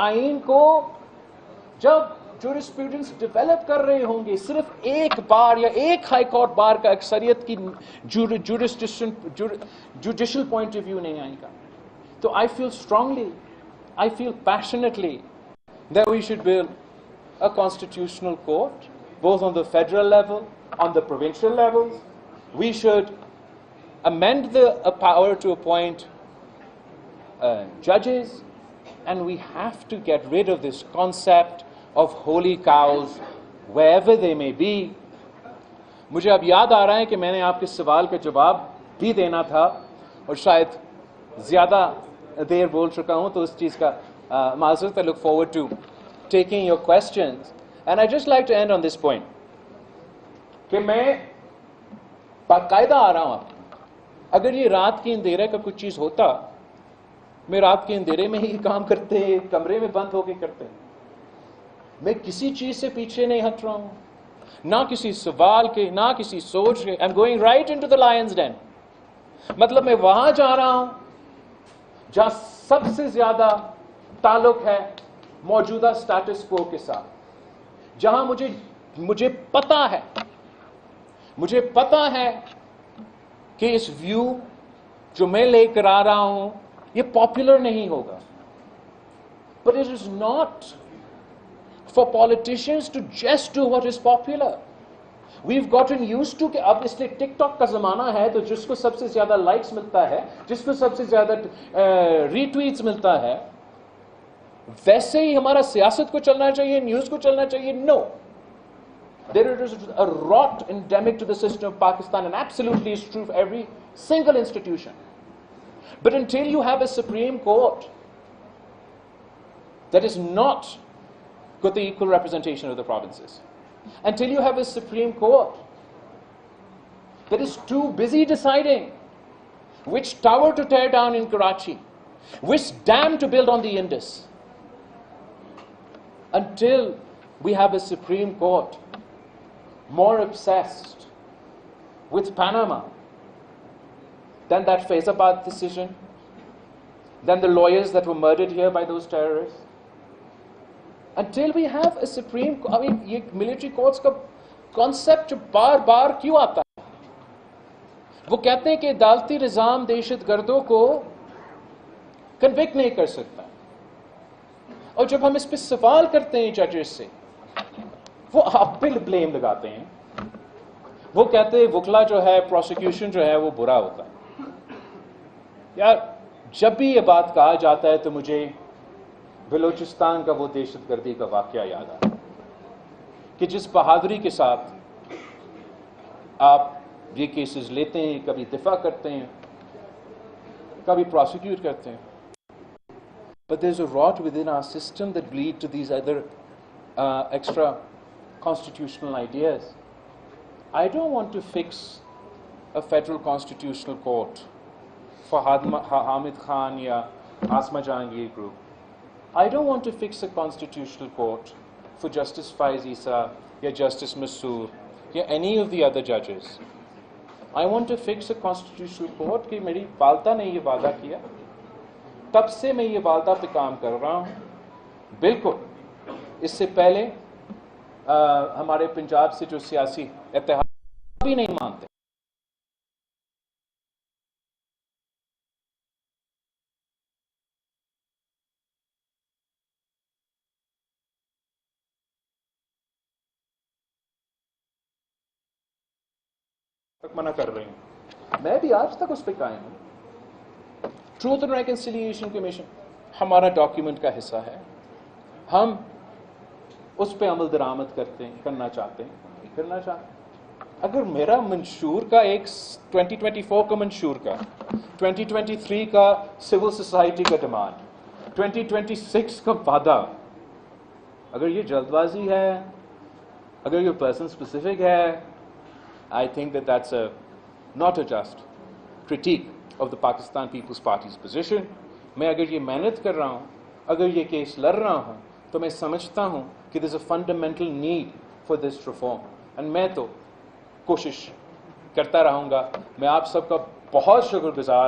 आइन को जब जूरिस्प्रूडेंस डेवलप कर रहे होंगे, सिर्फ एक बार या एक हाई कोर्ट बार का अक्सरियत की जुडिशियल पॉइंट ऑफ व्यू नहीं आएगा। तो I feel strongly, I feel passionately that we should build a constitutional court, both on the federal level, on the provincial levels. We should amend the power to appoint judges, and we have to get rid of this concept of holy cows wherever they may be. मुझे अब याद आ रहा है कि मैंने आपके सवाल का जवाब भी देना था और शायद ज़्यादा देर बोल चुका हूँ, तो उस चीज़ का माज़रत। I look forward to taking your questions, and I'd just like to end on this point कि मैं बाकायदा आ रहा हूँ आपको। अगर ये रात के अंधेरे का कुछ चीज़ होता, मैं रात के अंधेरे में ही काम करते, कमरे में बंद होके करते। मैं किसी चीज़ से पीछे नहीं हट रहा हूँ, ना किसी सवाल के, ना किसी सोच के। I'm going right into the lion's den। मतलब मैं वहाँ जा रहा हूँ जहाँ सबसे ज़्यादा ताल्लुक है मौजूदा स्टेटस क्वो के साथ, जहां मुझे पता है कि इस व्यू जो मैं लेकर आ रहा हूं ये पॉपुलर नहीं होगा। But it is not for politicians to just do what is popular. We've gotten used to कि अब इसलिए टिकटॉक का जमाना है, तो जिसको सबसे ज्यादा लाइक्स मिलता है, जिसको सबसे ज्यादा रीट्वीट्स मिलता है, वैसे ही हमारा सियासत को चलना चाहिए, न्यूज को चलना चाहिए। No, there is a rot endemic to the system of Pakistan, and absolutely is true for every single institution. But until you have a Supreme Court that is not got the equal representation of the provinces, until you have a Supreme Court that is too busy deciding which tower to tear down in Karachi, which dam to build on the Indus, until we have a Supreme Court more obsessed with Panama than that Faizabad decision, than the lawyers that were murdered here by those terrorists, until we have a Supreme Court, I mean, ये military courts का concept बार बार क्यों आता है? वो कहते हैं कि अदालती निज़ाम दहशतगर्दों को convict नहीं कर सकता, और जब हम इस पे सवाल करते हैं जजेस से, वो आप पे ब्लेम लगाते हैं। वो कहते हैं वकला जो है, प्रोसिक्यूशन जो है, वो बुरा होता है। यार, जब भी ये बात कहा जाता है तो मुझे बलूचिस्तान का वो दहशतगर्दी का वाकया याद आता है कि जिस बहादुरी के साथ आप ये केसेस लेते हैं, कभी दिफा करते हैं, कभी प्रोसिक्यूट करते हैं। But there's a rot within our system that lead to these other extra constitutional ideas. I don't want to fix a federal constitutional court for Hamid Khan ya Asma Jahangir group. I don't want to fix a constitutional court for Justice Faiz Isa ya Justice Masoor ya any of the other judges. I want to fix a constitutional court कि मेरी वालदा ने ये वादा किया, तब से मैं ये वादा पे काम कर रहा हूँ। बिल्कुल इससे पहले हमारे पंजाब से जो सियासी इत्तेहाद भी नहीं मानते, तक मना कर रहे हैं। मैं भी आज तक उस पर कायम हूँ। ट्रूथ एंड रिकन्सिलिएशन कमीशन हमारा डॉक्यूमेंट का हिस्सा है, हम उस पर अमल दरामद करना चाहते हैं। अगर मेरा मंशूर का एक 2024 का मंशूर का, 2023 का सिविल सोसाइटी का डिमांड, 2026 का वादा, अगर ये जल्दबाजी है, अगर ये पर्सन स्पेसिफिक है, I think that's not a just critic of the Pakistan People's Party's position. मैं अगर ये मेहनत कर रहा हूँ, अगर ये केस लड़ रहा हूँ, तो मैं समझता हूँ कि there's a fundamental need for this reform, and मैं तो कोशिश करता रहूँगा। मैं आप सबका बहुत शुक्रगुजार हूँ।